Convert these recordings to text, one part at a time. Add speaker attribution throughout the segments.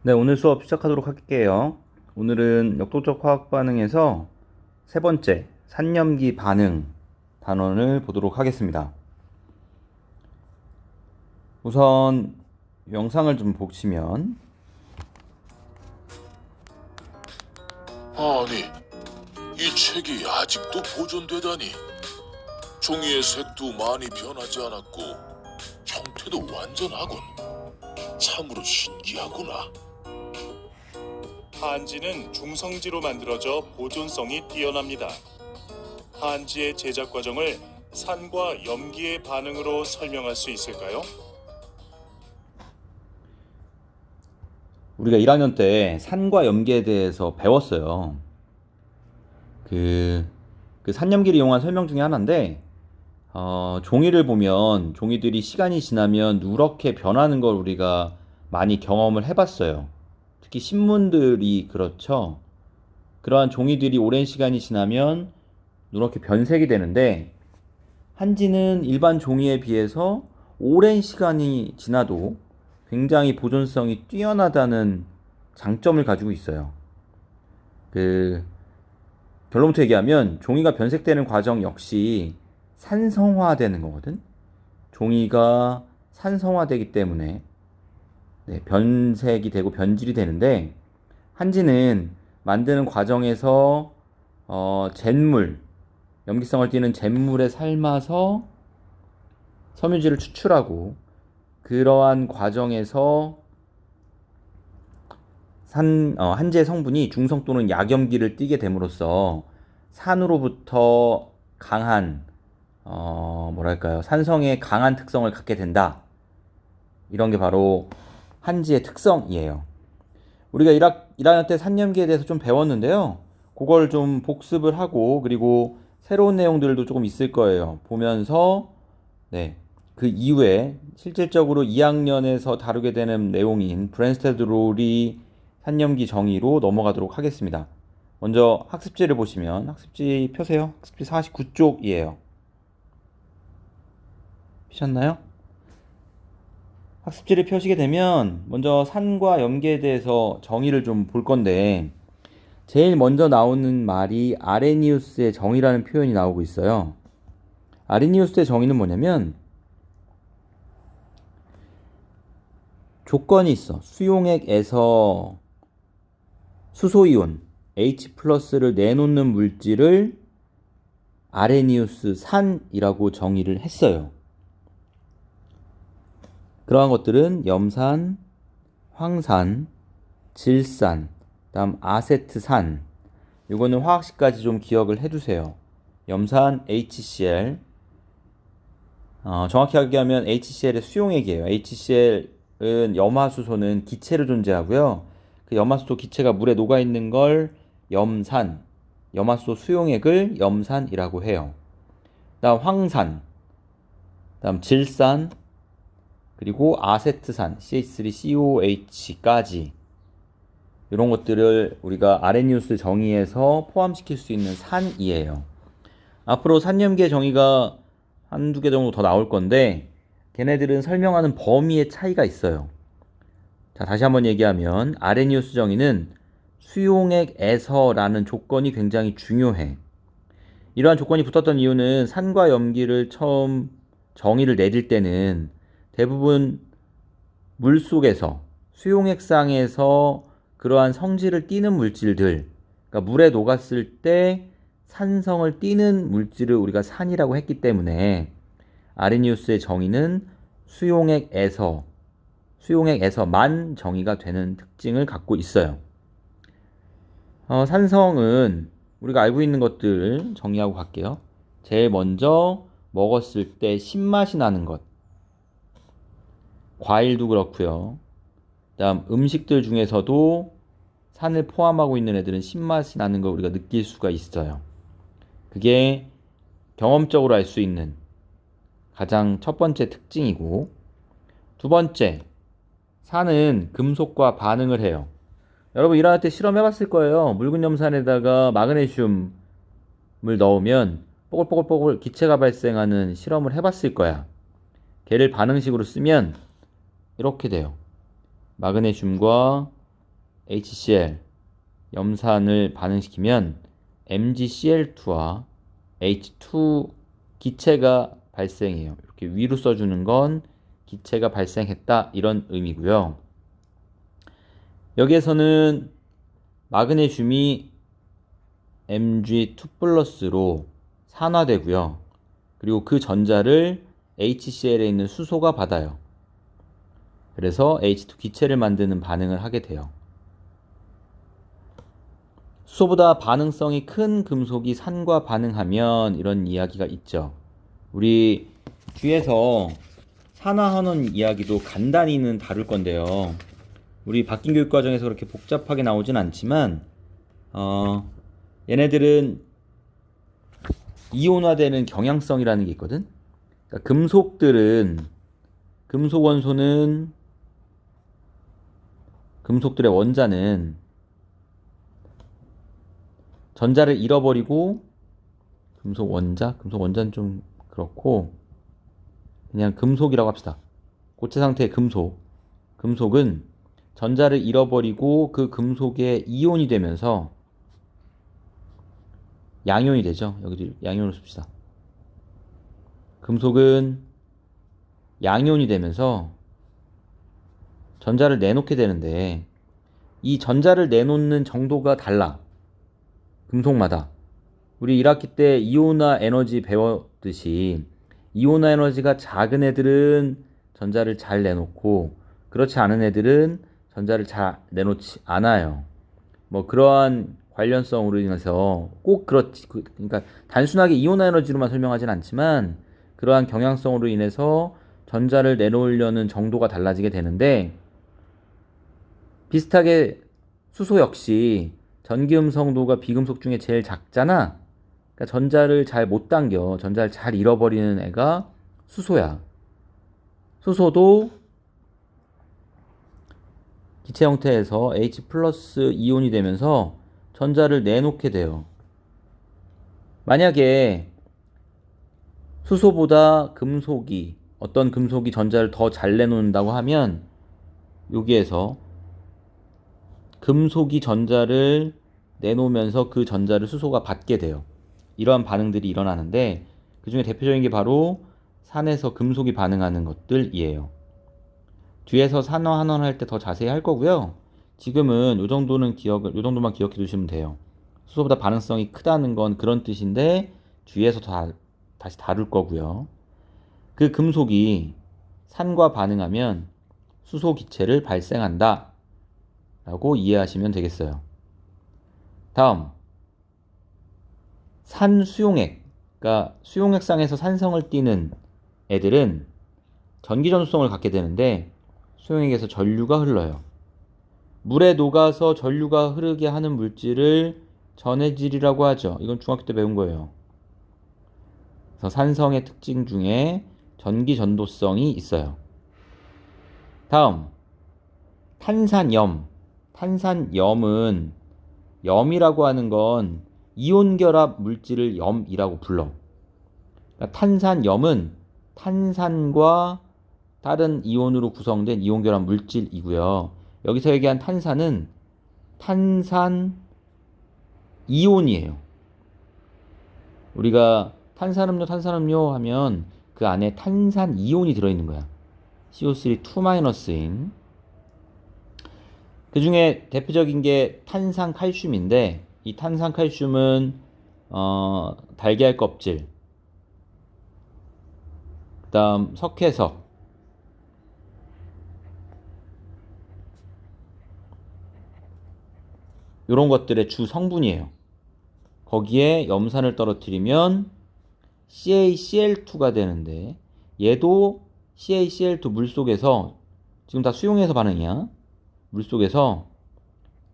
Speaker 1: 네, 오늘 수업 시작하도록 할게요. 오늘은 역동적 화학 반응에서 세 번째, 산염기 반응 단원을 보도록 하겠습니다. 우선 영상을 좀 보시면,
Speaker 2: 아니, 이 책이 아직도 보존되다니. 종이의 색도 많이 변하지 않았고 형태도 완전하군. 참으로 신기하구나.
Speaker 3: 한지는 중성지로 만들어져 보존성이 뛰어납니다. 한지의 제작 과정을 산과 염기의 반응으로 설명할 수 있을까요?
Speaker 1: 우리가 1학년 때 산과 염기에 대해서 배웠어요. 그 산염기를 이용한 설명 중에 하나인데, 종이를 보면 종이들이 시간이 지나면 누렇게 변하는 걸 우리가 많이 경험을 해봤어요. 특히 신문들이 그렇죠. 그러한 종이들이 오랜 시간이 지나면 누렇게 변색이 되는데, 한지는 일반 종이에 비해서 오랜 시간이 지나도 굉장히 보존성이 뛰어나다는 장점을 가지고 있어요. 결론부터 얘기하면 종이가 변색되는 과정 역시 산성화되는 거거든. 종이가 산성화되기 때문에 변색이 되고 변질이 되는데, 한지는 만드는 과정에서 잿물, 염기성을 띠는 잿물에 삶아서 섬유질을 추출하고, 그러한 과정에서 한지의 성분이 중성 또는 약염기를 띠게 됨으로써 산으로부터 강한 산성의 강한 특성을 갖게 된다. 이런 게 바로 한지의 특성이에요. 우리가 1학년 때 산염기에 대해서 좀 배웠는데요. 그걸 좀 복습을 하고, 그리고 새로운 내용들도 조금 있을 거예요. 보면서 그 이후에 실질적으로 2학년에서 다루게 되는 내용인 브랜스테드 롤이 산염기 정의로 넘어가도록 하겠습니다. 먼저 학습지를 보시면, 학습지 펴세요. 학습지 49쪽이에요. 피셨나요? 학습지를 펴시게 되면 먼저 산과 염기에 대해서 정의를 좀 볼 건데, 제일 먼저 나오는 말이 아레니우스의 정의라는 표현이 나오고 있어요. 아레니우스의 정의는 뭐냐면, 조건이 있어. 수용액에서 수소이온 H+를 내놓는 물질을 아레니우스 산이라고 정의를 했어요. 그러한 것들은 염산, 황산, 질산, 다음 아세트산. 이거는 화학식까지 좀 기억을 해두세요. 염산 HCl, 정확히 하면 HCl의 수용액이에요. HCl은 염화수소는 기체로 존재하고요. 그 염화수소 기체가 물에 녹아있는 걸 염산, 염화수소 수용액을 염산이라고 해요. 다음 황산, 다음 질산, 그리고 아세트산, CH3COH까지 이런 것들을 우리가 아레니우스 정의에서 포함시킬 수 있는 산이에요. 앞으로 산염기의 정의가 한두 개 정도 더 나올 건데, 걔네들은 설명하는 범위의 차이가 있어요. 자, 다시 한번 얘기하면 아레니우스 정의는 수용액에서라는 조건이 굉장히 중요해. 이러한 조건이 붙었던 이유는 산과 염기를 처음 정의를 내릴 때는 대부분 물속에서 수용액상에서 그러한 성질을 띠는 물질들, 그러니까 물에 녹았을 때 산성을 띠는 물질을 우리가 산이라고 했기 때문에 아레니우스의 정의는 수용액에서만 정의가 되는 특징을 갖고 있어요. 산성은 우리가 알고 있는 것들 정리하고 갈게요. 제일 먼저 먹었을 때 신맛이 나는 것, 과일도 그렇고요. 다음 음식들 중에서도 산을 포함하고 있는 애들은 신맛이 나는 걸 우리가 느낄 수가 있어요. 그게 경험적으로 알 수 있는 가장 첫 번째 특징이고, 두 번째, 산은 금속과 반응을 해요. 여러분 1학년 때 실험해봤을 거예요. 묽은 염산에다가 마그네슘을 넣으면 뽀글뽀글뽀글 기체가 발생하는 실험을 해봤을 거야. 걔를 반응식으로 쓰면 이렇게 돼요. 마그네슘과 HCl 염산을 반응시키면 MgCl2와 H2 기체가 발생해요. 이렇게 위로 써주는 건 기체가 발생했다 이런 의미고요. 여기에서는 마그네슘이 Mg2+로 산화되고요. 그리고 그 전자를 HCl에 있는 수소가 받아요. 그래서 H2 기체를 만드는 반응을 하게 돼요. 수소보다 반응성이 큰 금속이 산과 반응하면 이런 이야기가 있죠. 우리 뒤에서 산화환원 이야기도 간단히는 다룰 건데요. 우리 바뀐 교육과정에서 그렇게 복잡하게 나오진 않지만 얘네들은 이온화되는 경향성이라는 게 있거든. 그러니까 금속 원소는 금속들의 원자는 전자를 잃어버리고 금속 원자는 좀 그렇고 그냥 금속이라고 합시다. 고체 상태의 금속은 전자를 잃어버리고 그 금속에 이온이 되면서 양이온이 되죠. 여기도 양이온을 씁시다. 금속은 양이온이 되면서 전자를 내놓게 되는데 이 전자를 내놓는 정도가 달라. 금속마다. 우리 1학기 때 이온화 에너지 배웠듯이 이온화 에너지가 작은 애들은 전자를 잘 내놓고 그렇지 않은 애들은 전자를 잘 내놓지 않아요. 뭐 그러한 관련성으로 인해서 꼭 그렇지 그러니까 단순하게 이온화 에너지로만 설명하진 않지만 그러한 경향성으로 인해서 전자를 내놓으려는 정도가 달라지게 되는데 비슷하게 수소 역시 전기음성도가 비금속 중에 제일 작잖아. 그러니까 전자를 잘 못 당겨. 전자를 잘 잃어버리는 애가 수소야. 수소도 기체 형태에서 H 플러스 이온이 되면서 전자를 내놓게 돼요. 만약에 수소보다 어떤 금속이 전자를 더 잘 내놓는다고 하면 여기에서 금속이 전자를 내놓으면서 그 전자를 수소가 받게 돼요. 이러한 반응들이 일어나는데 그 중에 대표적인 게 바로 산에서 금속이 반응하는 것들이에요. 뒤에서 산화환원할 때 더 자세히 할 거고요. 지금은 요 정도만 기억해 두시면 돼요. 수소보다 반응성이 크다는 건 그런 뜻인데 뒤에서 다시 다룰 거고요. 그 금속이 산과 반응하면 수소 기체를 발생한다 라고 이해하시면 되겠어요. 다음 산수용액, 그러니까 수용액상에서 산성을 띠는 애들은 전기전도성을 갖게 되는데 수용액에서 전류가 흘러요. 물에 녹아서 전류가 흐르게 하는 물질을 전해질이라고 하죠. 이건 중학교 때 배운 거예요. 그래서 산성의 특징 중에 전기전도성이 있어요. 다음 탄산염. 탄산염은 염이라고 하는 건 이온결합 물질을 염이라고 불러. 그러니까 탄산염은 탄산과 다른 이온으로 구성된 이온결합 물질이고요. 여기서 얘기한 탄산은 탄산 이온이에요. 우리가 탄산음료 하면 그 안에 탄산 이온이 들어있는 거야. CO3 2-인. 그 중에 대표적인 게 탄산칼슘인데 이 탄산칼슘은 달걀 껍질, 그 다음 석회석, 이런 것들의 주 성분이에요. 거기에 염산을 떨어뜨리면 CaCl2가 되는데 얘도 CaCl2 물속에서 지금 다 수용해서 반응이야. 물속에서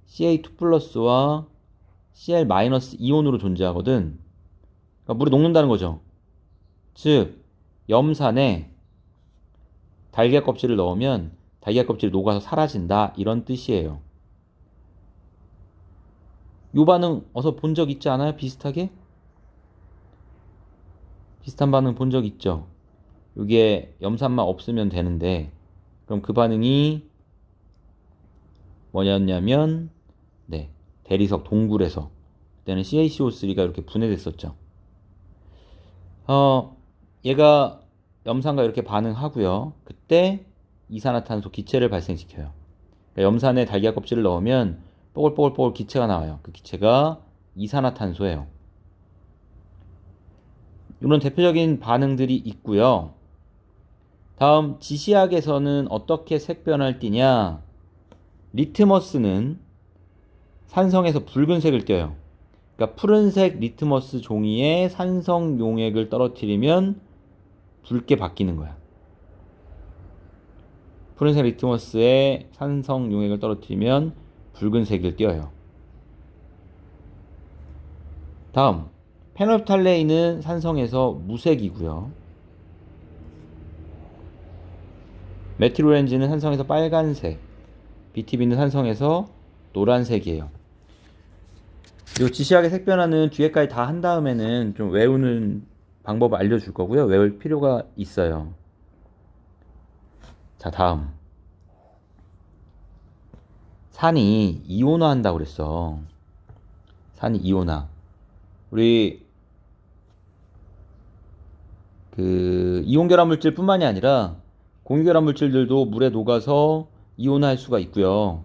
Speaker 1: Ca2+와 Cl- 이온으로 존재하거든. 그러니까 물이 녹는다는 거죠. 즉 염산에 달걀 껍질을 넣으면 달걀 껍질이 녹아서 사라진다 이런 뜻이에요. 요 반응 어서 본 적 있지 않아요? 비슷하게? 비슷한 반응 본 적 있죠? 이게 염산만 없으면 되는데 그럼 그 반응이 뭐였냐면 네, 대리석 동굴에서 그때는 CaCO3가 이렇게 분해됐었죠. 얘가 염산과 이렇게 반응하고요. 그때 이산화탄소 기체를 발생시켜요. 그러니까 염산에 달걀 껍질을 넣으면 뽀글뽀글뽀글 기체가 나와요. 그 기체가 이산화탄소예요. 이런 대표적인 반응들이 있고요. 다음 지시약에서는 어떻게 색 변화를 띠냐? 리트머스는 산성에서 붉은색을 띄어요. 그러니까 푸른색 리트머스 종이에 산성 용액을 떨어뜨리면 붉게 바뀌는 거야. 푸른색 리트머스에 산성 용액을 떨어뜨리면 붉은색을 띄어요. 다음 페놀프탈레인은 산성에서 무색이고요. 메틸오렌지는 산성에서 빨간색, BTB는 산성에서 노란색이에요. 이 지시약의 색 변화는 뒤에까지 다 한 다음에는 좀 외우는 방법을 알려줄 거고요. 외울 필요가 있어요. 자, 다음 산이 이온화 한다고 그랬어. 산이 이온화. 우리 그 이온결합 물질뿐만이 아니라 공유결합 물질들도 물에 녹아서 이온화할 수가 있고요.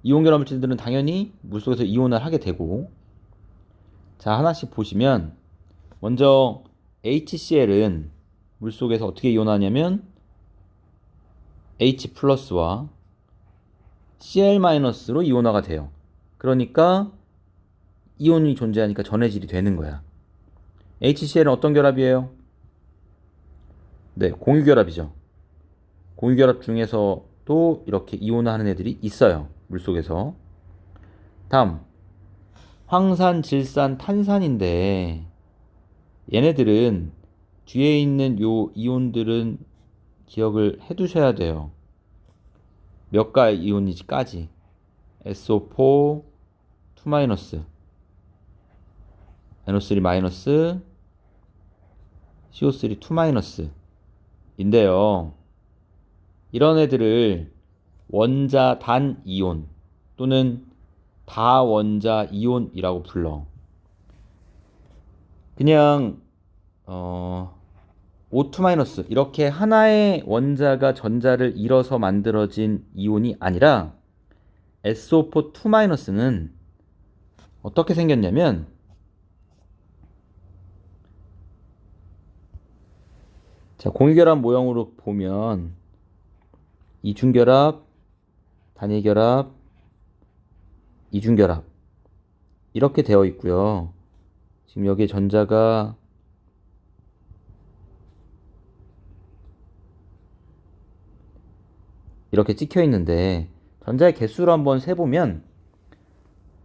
Speaker 1: 이온결합 물질들은 당연히 물속에서 이온화를 하게 되고, 자, 하나씩 보시면 먼저 HCl은 물속에서 어떻게 이온화하냐면 H+와 Cl-로 이온화가 돼요. 그러니까 이온이 존재하니까 전해질이 되는 거야. HCl은 어떤 결합이에요? 네, 공유결합이죠. 공유결합 중에서도 이렇게 이온화하는 애들이 있어요. 물속에서. 다음 황산, 질산, 탄산인데 얘네들은 뒤에 있는 요 이온들은 기억을 해두셔야 돼요. 몇 가의 이온이지까지 SO4 2-, NO3-, CO3 2- 인데요. 이런 애들을 원자 단 이온 또는 다원자 이온이라고 불러. 그냥 O2- 이렇게 하나의 원자가 전자를 잃어서 만들어진 이온이 아니라 SO4 2-는 어떻게 생겼냐면 자, 공유결합 모형으로 보면 이중결합, 단일결합, 이중결합 이렇게 되어 있고요. 지금 여기에 전자가 이렇게 찍혀 있는데 전자의 개수를 한번 세보면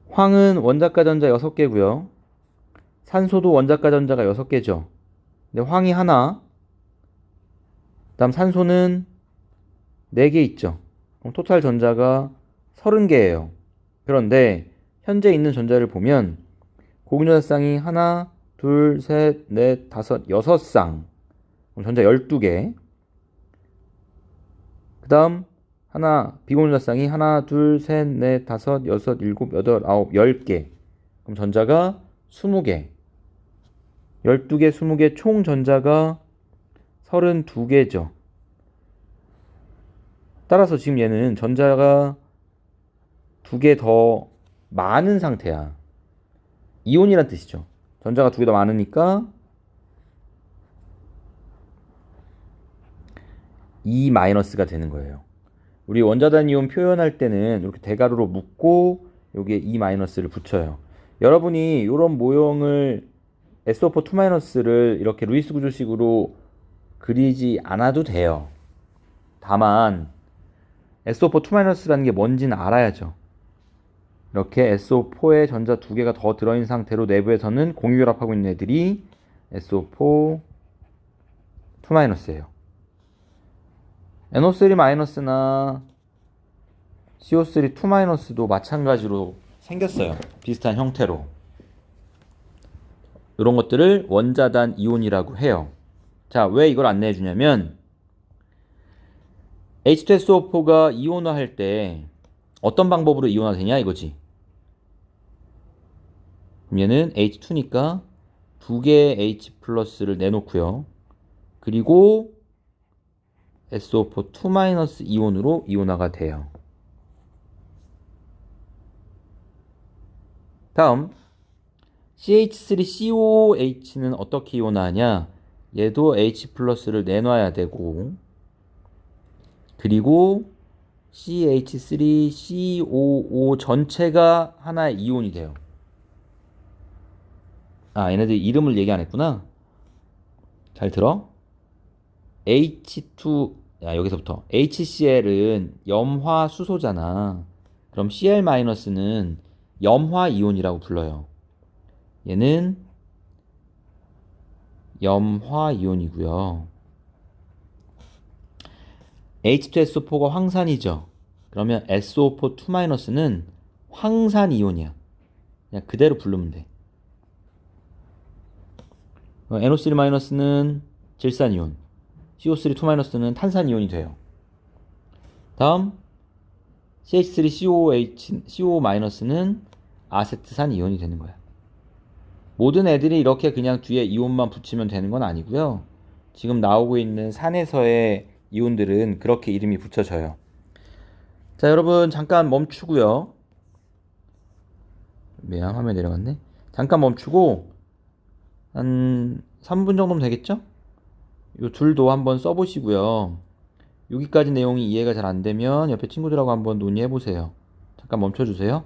Speaker 1: 황은 원자가 전자 6개고요. 산소도 원자가 전자가 6개죠. 근데 황이 하나, 다음 산소는 4개 있죠. 그럼 토탈 전자가 30개예요. 그런데 현재 있는 전자를 보면 고분전자쌍이 하나, 둘, 셋, 넷, 다섯, 6쌍. 그럼 전자 12개. 그 다음 하나, 비고분전자쌍이 하나, 둘, 셋, 넷, 다섯, 여섯, 일곱, 여덟, 아홉, 10개. 그럼 전자가 20개. 12개, 20개 총 전자가 32개죠. 따라서 지금 얘는 전자가 2개 더 많은 상태야. 이온이란 뜻이죠. 전자가 2개 더 많으니까 E-가 되는 거예요. 우리 원자단 이온 표현할 때는 이렇게 대가로로 묶고 여기에 E-를 붙여요. 여러분이 이런 모형을 SO4 2-를 이렇게 루이스 구조식으로 그리지 않아도 돼요. 다만 SO4 2-라는 게 뭔지는 알아야죠. 이렇게 SO4에 전자 2개가 더 들어있는 상태로 내부에서는 공유결합하고 있는 애들이 SO4 2-예요. NO3-나 CO3 2-도 마찬가지로 생겼어요. 비슷한 형태로. 이런 것들을 원자단 이온이라고 해요. 자, 왜 이걸 안내해 주냐면 H2SO4가 이온화할 때 어떤 방법으로 이온화되냐 이거지. 그럼 얘는 H2니까 두 개의 H 플러스를 내놓고요. 그리고 SO4 2- 이온으로 이온화가 돼요. 다음 CH3COOH는 어떻게 이온화하냐? 얘도 H 플러스를 내놔야 되고, 그리고 CH3COO 전체가 하나의 이온이 돼요. 아, 얘네들 이름을 얘기 안 했구나. 잘 들어. H2, 야, 여기서부터. HCl은 염화 수소잖아. 그럼 Cl-는 염화 이온이라고 불러요. 얘는 염화 이온이고요. H2SO4가 황산이죠. 그러면 SO4 2-는 황산 이온이야. 그냥 그대로 부르면 돼. NO3-는 질산 이온, CO3 2-는 탄산 이온이 돼요. 다음 CH3COO는 아세트산 이온이 되는 거야. 모든 애들이 이렇게 그냥 뒤에 이온만 붙이면 되는 건 아니고요. 지금 나오고 있는 산에서의 이온들은 그렇게 이름이 붙여져요. 자, 여러분 잠깐 멈추고요. 미안, 화면 내려갔네. 잠깐 멈추고 한 3분 정도면 되겠죠? 요 둘도 한번 써보시고요. 여기까지 내용이 이해가 잘 안 되면 옆에 친구들하고 한번 논의해 보세요. 잠깐 멈춰주세요.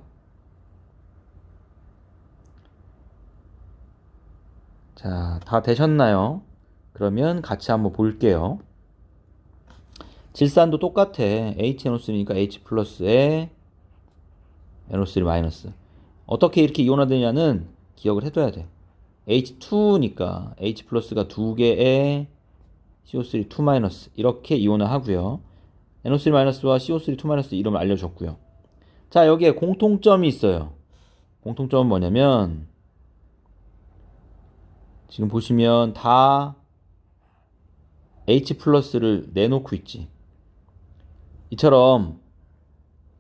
Speaker 1: 자, 다 되셨나요? 그러면 같이 한번 볼게요. 질산도 똑같아. HNO3니까 H 플러스에 NO3 마이너스. 어떻게 이렇게 이온화되냐는 기억을 해둬야 돼. H2니까 H 플러스가 두 개의 CO3 2 마이너스 이렇게 이온화하고요. NO3 마이너스와 CO3 2 마이너스 이름을 알려줬고요. 자, 여기에 공통점이 있어요. 공통점은 뭐냐면 지금 보시면 다 H 플러스를 내놓고 있지. 이처럼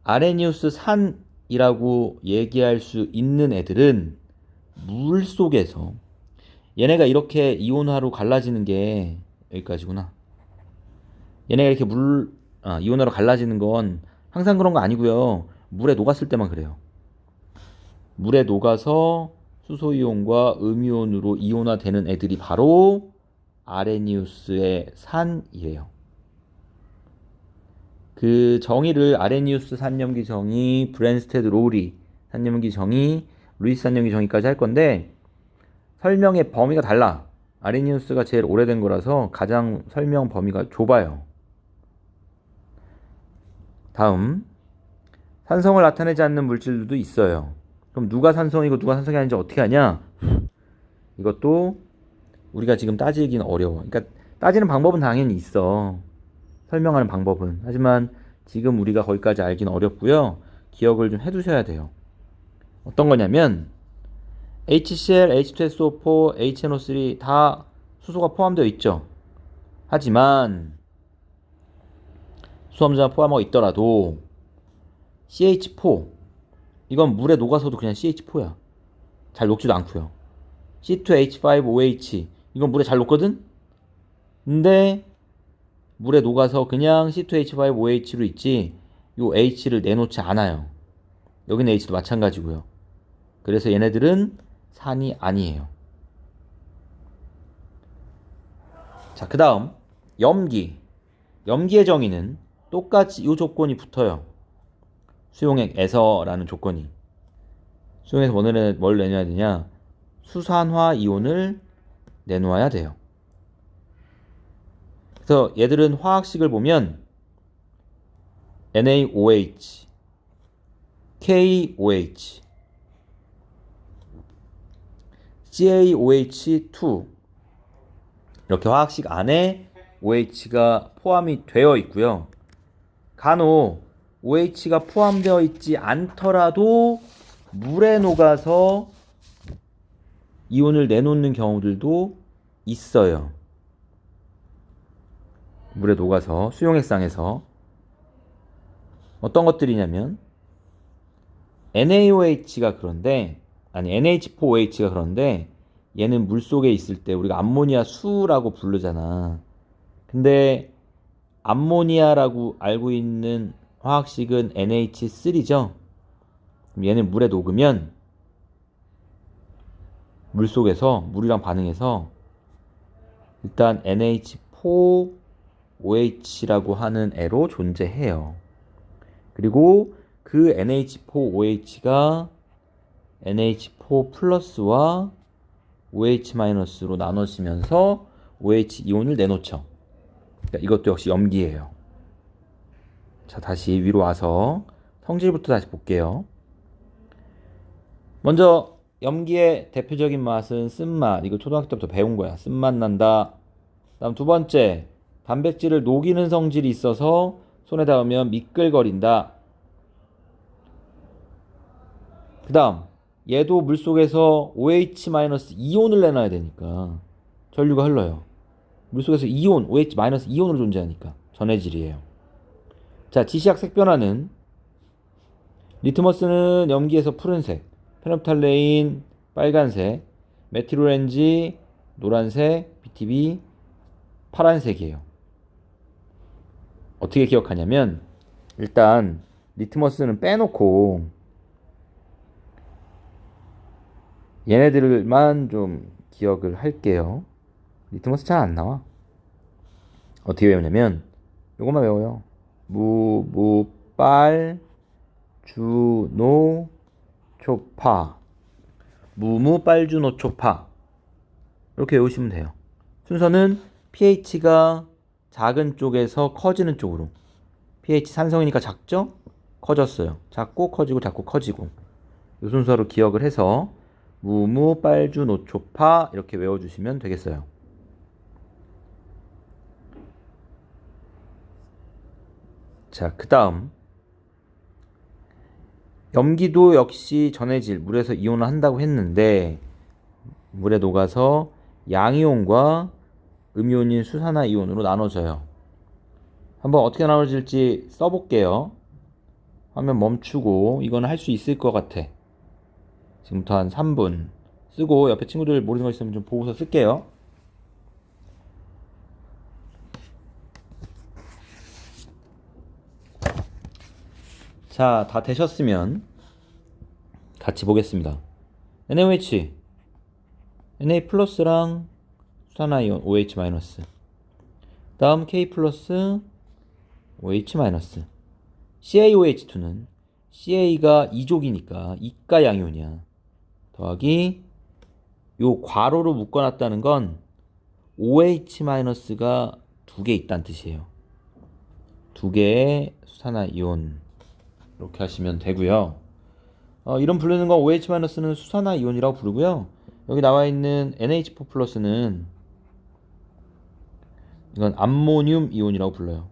Speaker 1: 아레니우스 산이라고 얘기할 수 있는 애들은 물 속에서 얘네가 이렇게 이온화로 갈라지는 게 여기까지구나. 얘네가 이렇게 이온화로 갈라지는 건 항상 그런 거 아니고요. 물에 녹았을 때만 그래요. 물에 녹아서 수소이온과 음이온으로 이온화되는 애들이 바로 아레니우스의 산이에요. 그 정의를 아레니우스 산염기 정의, 브랜스테드 로리 산염기 정의, 루이스 산염기 정의까지 할 건데 설명의 범위가 달라. 아레니우스가 제일 오래된 거라서 가장 설명 범위가 좁아요. 다음 산성을 나타내지 않는 물질들도 있어요. 그럼 누가 산성이고 누가 산성이 아닌지 어떻게 하냐? 이것도 우리가 지금 따지긴 어려워. 그러니까 따지는 방법은 당연히 있어. 설명하는 방법은. 하지만 지금 우리가 거기까지 알긴 어렵고요. 기억을 좀 해두셔야 돼요. 어떤 거냐면 HCl, H2SO4, HNO3 다 수소가 포함되어 있죠. 하지만 수소함수가 포함하고 있더라도 CH4 이건 물에 녹아서도 그냥 CH4야. 잘 녹지도 않고요. C2H5OH 이건 물에 잘 녹거든? 근데 물에 녹아서 그냥 C2H5OH로 있지 요 H를 내놓지 않아요. 여기는 H도 마찬가지고요. 그래서 얘네들은 산이 아니에요. 자, 그 다음 염기. 염기의 정의는 똑같이 이 조건이 붙어요. 수용액에서라는 조건이. 수용에서 뭘 내놔야 되냐? 수산화 이온을 내놓아야 돼요. 그래서 얘들은 화학식을 보면 NaOH, KOH, CaOH2 이렇게 화학식 안에 OH가 포함이 되어 있고요. 간혹 OH가 포함되어 있지 않더라도 물에 녹아서 이온을 내놓는 경우들도 있어요. 물에 녹아서 수용액상에서 어떤 것들이냐면 NaOH가 그런데, 아니 NH4OH가 그런데 얘는 물속에 있을 때 우리가 암모니아 수라고 부르잖아. 근데 암모니아라고 알고 있는 화학식은 NH3죠. 얘는 물에 녹으면 물속에서 물이랑 반응해서 일단 NH4OH라고 하는 애로 존재해요. 그리고 그 NH4OH가 NH4 플러스와 OH 마이너스로 나눠지면서 OH 이온을 내놓죠. 그러니까 이것도 역시 염기예요. 자, 다시 위로 와서 성질부터 다시 볼게요. 먼저 염기의 대표적인 맛은 쓴맛. 이거 초등학교 때부터 배운 거야. 쓴맛 난다. 다음 두 번째, 단백질을 녹이는 성질이 있어서 손에 닿으면 미끌거린다. 그 다음, 얘도 물속에서 OH- 이온을 내놔야 되니까 전류가 흘러요. 물속에서 이온, OH- 이온으로 존재하니까 전해질이에요. 자, 지시약 색변화는 리트머스는 염기에서 푸른색, 페놉탈레인 빨간색, 메틸오렌지 노란색, BTB 파란색이에요. 어떻게 기억하냐면 일단 리트머스는 빼놓고 얘네들만 좀 기억을 할게요. 리트머스 잘 안 나와. 어떻게 외우냐면 요것만 외워요. 무, 빨, 주, 노, 초파. 무무, 빨, 주, 노, 초파. 이렇게 외우시면 돼요. 순서는 pH가 작은 쪽에서 커지는 쪽으로. pH 산성이니까 작죠? 커졌어요. 작고 커지고 작고 커지고. 이 순서로 기억을 해서 무무, 빨주, 노초파 이렇게 외워주시면 되겠어요. 자, 그 다음 염기도 역시 전해질, 물에서 이온을 한다고 했는데 물에 녹아서 양이온과 음이온인 수산화이온으로 나눠져요. 한번 어떻게 나눠질지 써볼게요. 화면 멈추고 이거는 할 수 있을 것 같아. 지금부터 한 3분 쓰고 옆에 친구들 모르는 거 있으면 좀 보고서 쓸게요. 자, 다 되셨으면 같이 보겠습니다. NaOH, Na 플러스랑 수산화이온 OH 마이너스. 다음 K 플러스 OH 마이너스. CaOH2는 Ca가 2족이니까 이가 양이온이야. 더하기 요 괄호로 묶어놨다는 건 OH-가 2개 있다는 뜻이에요. 2개의 수산화이온 이렇게 하시면 되고요. 이런 부르는 건 OH-는 수산화이온이라고 부르고요. 여기 나와 있는 NH4 플러스는 이건 암모늄 이온이라고 불러요.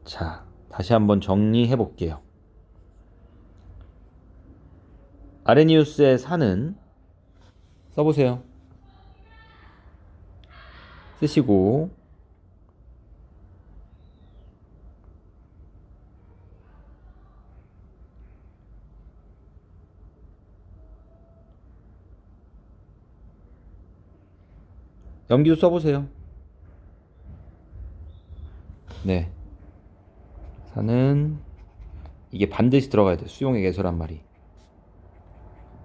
Speaker 1: 자, 다시 한번 정리해 볼게요. 아레니우스의 산은 써보세요. 쓰시고 염기도 써보세요. 네. 산은 이게 반드시 들어가야 돼. 수용액 에서란 말이.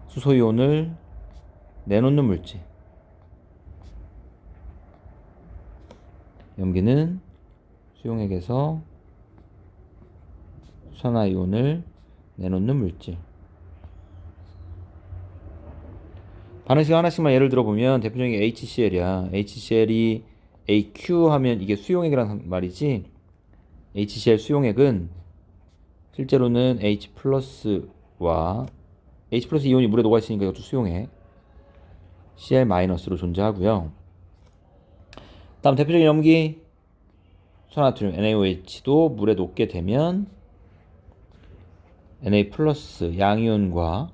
Speaker 1: 수소이온을 내놓는 물질. 염기는 수용액에서 수산화이온을 내놓는 물질. 반응식 하나씩만 예를 들어보면 대표적인 게 HCl이야. HCl이 AQ 하면 이게 수용액이란 말이지. HCl 수용액은 실제로는 H 플러스와 H 플러스 이온이 물에 녹아있으니까 이것도 수용액 Cl 마이너스로 존재하고요. 다음 대표적인 염기 수산화트륨 NaOH도 물에 녹게 되면 Na 플러스 양이온과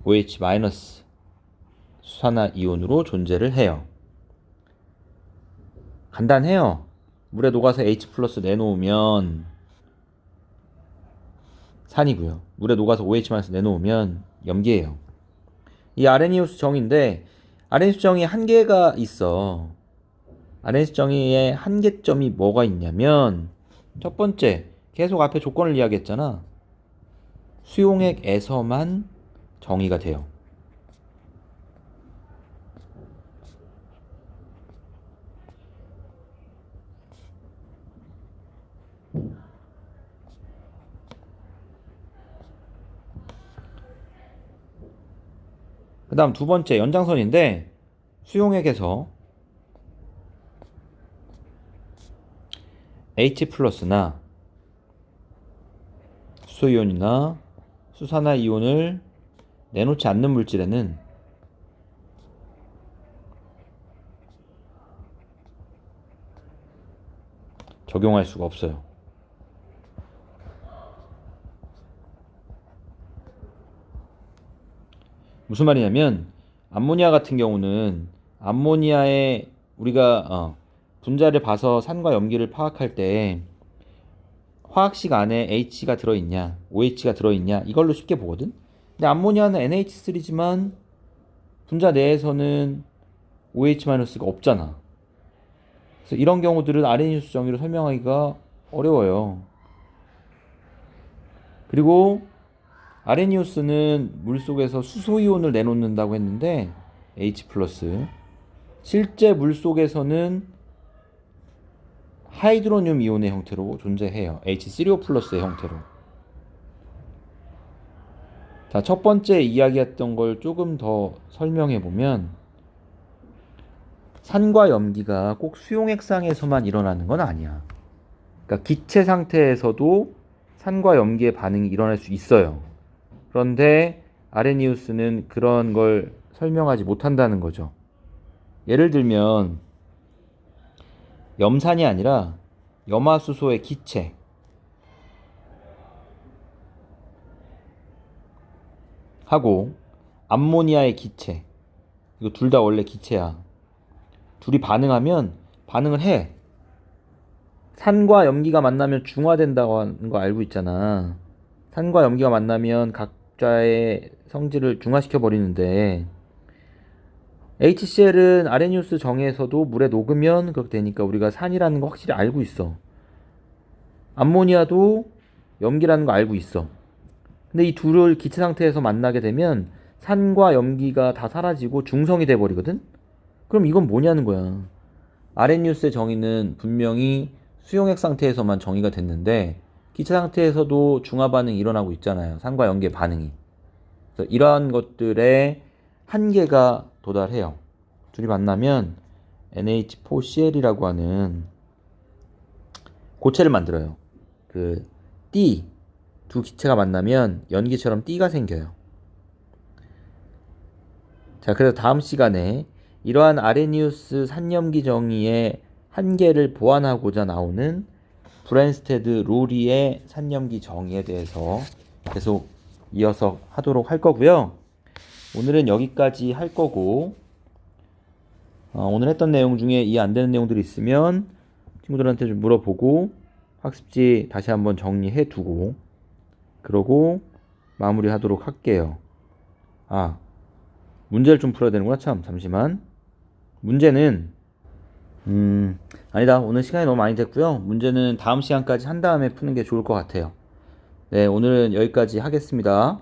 Speaker 1: OH 마이너스 수산화이온으로 존재를 해요. 간단해요. 물에 녹아서 H 플러스 내놓으면 산이고요. 물에 녹아서 OH- 내놓으면 염기예요. 이 아레니우스 정인데 아레니우스 정이 한계가 있어. 아레니우스 정의의 한계점이 뭐가 있냐면 첫 번째, 계속 앞에 조건을 이야기했잖아. 수용액에서만 정의가 돼요. 그 다음 두 번째 연장선인데 수용액에서 H 플러스나 수소이온이나 수산화이온을 내놓지 않는 물질에는 적용할 수가 없어요. 무슨 말이냐면 암모니아 같은 경우는 암모니아에 우리가 분자를 봐서 산과 염기를 파악할 때 화학식 안에 H가 들어있냐 OH가 들어있냐 이걸로 쉽게 보거든. 근데 암모니아는 NH3지만 분자 내에서는 OH-가 없잖아. 그래서 이런 경우들은 아레니우스 정의로 설명하기가 어려워요. 그리고 아레니우스는 물속에서 수소이온을 내놓는다고 했는데 H 플러스, 실제 물속에서는 하이드로늄 이온의 형태로 존재해요. H3O 플러스의 형태로. 자, 첫 번째 이야기했던 걸 조금 더 설명해 보면 산과 염기가 꼭 수용액상에서만 일어나는 건 아니야. 그러니까 기체 상태에서도 산과 염기의 반응이 일어날 수 있어요. 그런데 아레니우스는 그런 걸 설명하지 못한다는 거죠. 예를 들면 염산이 아니라 염화수소의 기체, 하고 암모니아의 기체, 이거 둘 다 원래 기체야. 둘이 반응하면 반응을 해. 산과 염기가 만나면 중화된다고 하는 거 알고 있잖아. 산과 염기가 만나면 각자의 성질을 중화시켜 버리는데 HCl은 아레니우스 정에서도 물에 녹으면 그렇게 되니까 우리가 산이라는 거 확실히 알고 있어. 암모니아도 염기라는 거 알고 있어. 근데 이 둘을 기체 상태에서 만나게 되면 산과 염기가 다 사라지고 중성이 돼 버리거든. 그럼 이건 뭐냐는 거야. 아레니우스의 정의는 분명히 수용액 상태에서만 정의가 됐는데 기체 상태에서도 중화 반응이 일어나고 있잖아요. 산과 염기의 반응이. 그래서 이러한 것들의 한계가 도달해요. 둘이 만나면 NH4Cl이라고 하는 고체를 만들어요. 그 띠, 두 기체가 만나면 연기처럼 띠가 생겨요. 자, 그래서 다음 시간에 이러한 아레니우스 산염기 정의의 한계를 보완하고자 나오는 브랜스테드 로리의 산염기 정의에 대해서 계속 이어서 하도록 할 거고요. 오늘은 여기까지 할 거고, 오늘 했던 내용 중에 이해 안 되는 내용들이 있으면 친구들한테 좀 물어보고 학습지 다시 한번 정리해 두고 그러고 마무리 하도록 할게요. 문제를 좀 풀어야 되는구나. 참, 잠시만. 문제는 아니다. 오늘 시간이 너무 많이 됐고요. 문제는 다음 시간까지 한 다음에 푸는 게 좋을 것 같아요. 네, 오늘은 여기까지 하겠습니다.